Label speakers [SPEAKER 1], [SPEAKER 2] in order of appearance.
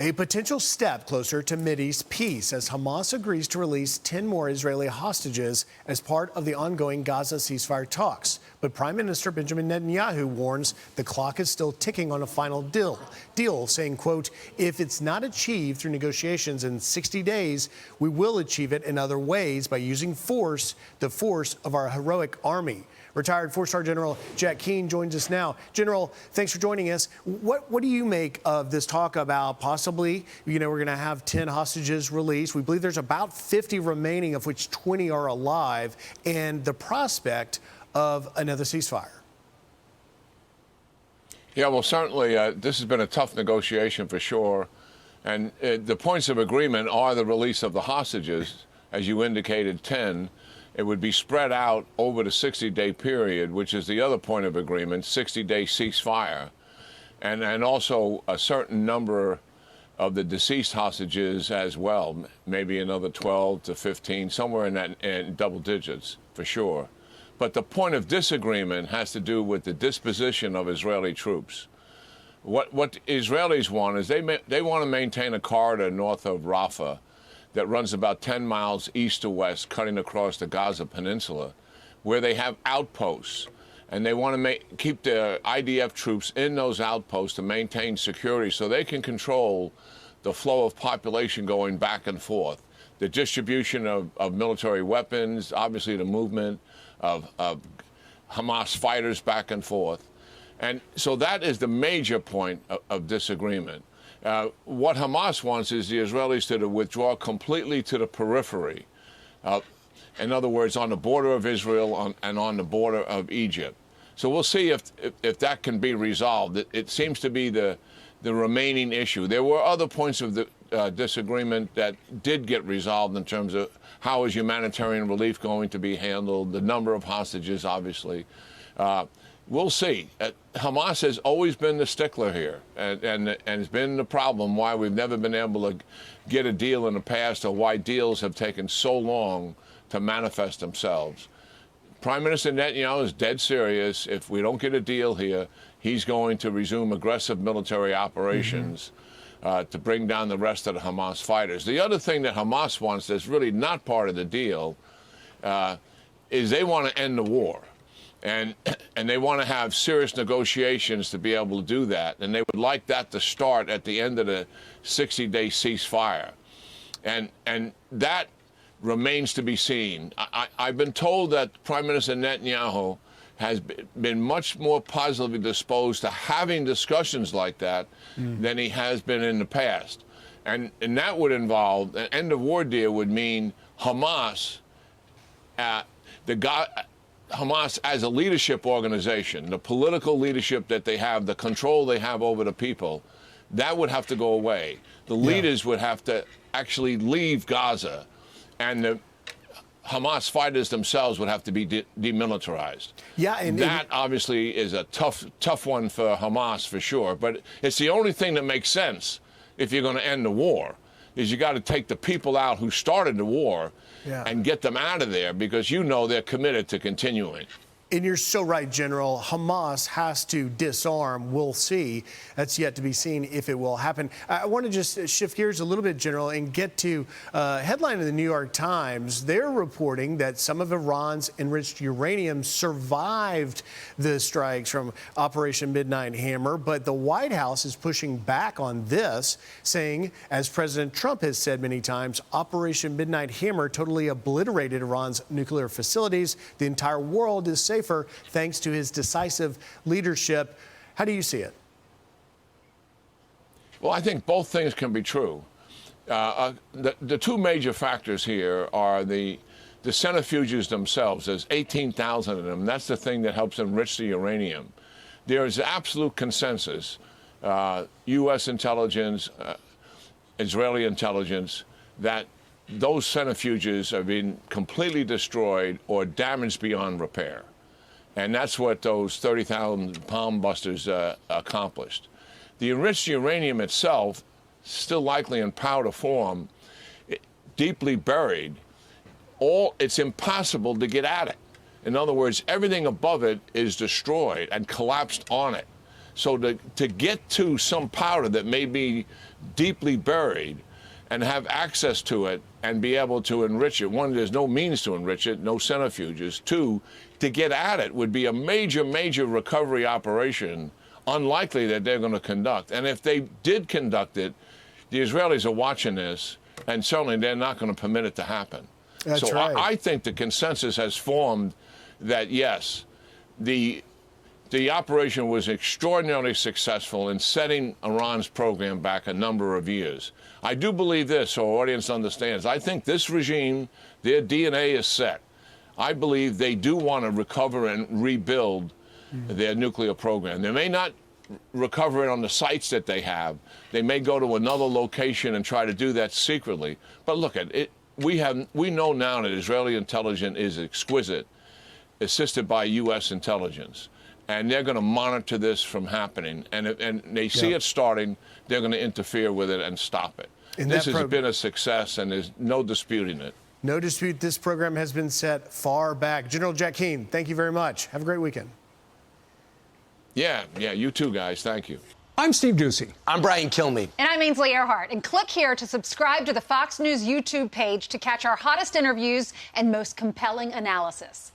[SPEAKER 1] A potential step closer to Mideast peace as Hamas agrees to release 10 more Israeli hostages as part of the ongoing Gaza ceasefire talks. But Prime Minister Benjamin Netanyahu warns the clock is still ticking on a final deal, saying, quote, if it's not achieved through negotiations in 60 days, we will achieve it in other ways by using force, the force of our heroic army. Retired four-star General Jack Keane joins us now. General, thanks for joining us. What do you make of this talk about possibly, we're going to have 10 hostages released? We believe there's about 50 remaining, of which 20 are alive, and the prospect of another ceasefire.
[SPEAKER 2] Yeah, well, certainly this has been a tough negotiation for sure. And the points of agreement are the release of the hostages, as you indicated, 10. It would be spread out over the 60-day period, which is the other point of agreement, 60-day ceasefire, and also a certain number of the deceased hostages as well, maybe another 12 to 15, somewhere in double digits for sure. But the point of disagreement has to do with the disposition of Israeli troops. What Israelis want is they want to maintain a corridor north of Rafah that runs about 10 miles east to west, cutting across the Gaza Peninsula, where they have outposts. And they want to keep the IDF troops in those outposts to maintain security so they can control the flow of population going back and forth, the distribution of military weapons, obviously the movement of Hamas fighters back and forth. And so that is the major point of disagreement. What Hamas wants is the Israelis to withdraw completely to the periphery. In other words, on the border of Israel and on the border of Egypt. So we'll see if that can be resolved. It seems to be the remaining issue. There were other points of the disagreement that did get resolved in terms of how is humanitarian relief going to be handled, the number of hostages, obviously. We'll see. Hamas has always been the stickler here, and it's been the problem why we've never been able to get a deal in the past, or why deals have taken so long to manifest themselves. Prime Minister Netanyahu is dead serious. If we don't get a deal here, he's going to resume aggressive military operations to bring down the rest of the Hamas fighters. The other thing that Hamas wants that's really not part of the deal is they want to end the war. And they want to have serious negotiations to be able to do that. And they would like that to start at the end of the 60-day ceasefire. And that remains to be seen. I've been told that Prime Minister Netanyahu has been much more positively disposed to having discussions like that than he has been in the past. And that would involve, an end of war deal would mean Hamas, Hamas as a leadership organization, the political leadership that they have, the control they have over the people, that would have to go away. The leaders would have to actually leave Gaza, and the Hamas fighters themselves would have to be demilitarized. Yeah, and that obviously is a tough one for Hamas for sure. But it's the only thing that makes sense if you're going to end the war. Is you got to take the people out who started the war and get them out of there, because they're committed to continuing.
[SPEAKER 1] And you're so right, General. Hamas has to disarm. We'll see. That's yet to be seen if it will happen. I want to just shift gears a little bit, General, and get to a headline in the New York Times. They're reporting that some of Iran's enriched uranium survived the strikes from Operation Midnight Hammer, but the White House is pushing back on this, saying, as President Trump has said many times, Operation Midnight Hammer totally obliterated Iran's nuclear facilities. The entire world is safer thanks to his decisive leadership. How do you see it?
[SPEAKER 2] Well, I think both things can be true. The two major factors here are the centrifuges themselves. There's 18,000 of them. That's the thing that helps enrich the uranium. There is absolute consensus, U.S. intelligence, Israeli intelligence, that those centrifuges have been completely destroyed or damaged beyond repair. And that's what those 30,000 palm busters accomplished. The enriched uranium itself, still likely in powder form, deeply buried, it's impossible to get at it. In other words, everything above it is destroyed and collapsed on it. So to get to some powder that may be deeply buried and have access to it and be able to enrich it. One, there's no means to enrich it, no centrifuges. Two, to get at it would be a major, major recovery operation, unlikely that they're going to conduct. And if they did conduct it, the Israelis are watching this, and certainly they're not going to permit it to happen.
[SPEAKER 1] That's
[SPEAKER 2] so
[SPEAKER 1] right.
[SPEAKER 2] I think the consensus has formed that, yes, the operation was extraordinarily successful in setting Iran's program back a number of years. I do believe this, so our audience understands. I think this regime, their DNA is set. I believe they do want to recover and rebuild their nuclear program. They may not recover it on the sites that they have. They may go to another location and try to do that secretly. But look at it. We know now that Israeli intelligence is exquisite, assisted by U.S. intelligence. And they're going to monitor this from happening. And they see it starting, they're going to interfere with it and stop it. This has been a success, and there's no disputing it.
[SPEAKER 1] No dispute. This program has been set far back. General Jack Keane, thank you very much. Have a great weekend.
[SPEAKER 2] Yeah, you too, guys. Thank you.
[SPEAKER 3] I'm Steve Doocy.
[SPEAKER 4] I'm Brian Kilmeade.
[SPEAKER 5] And I'm Ainsley Earhart. And click here to subscribe to the Fox News YouTube page to catch our hottest interviews and most compelling analysis.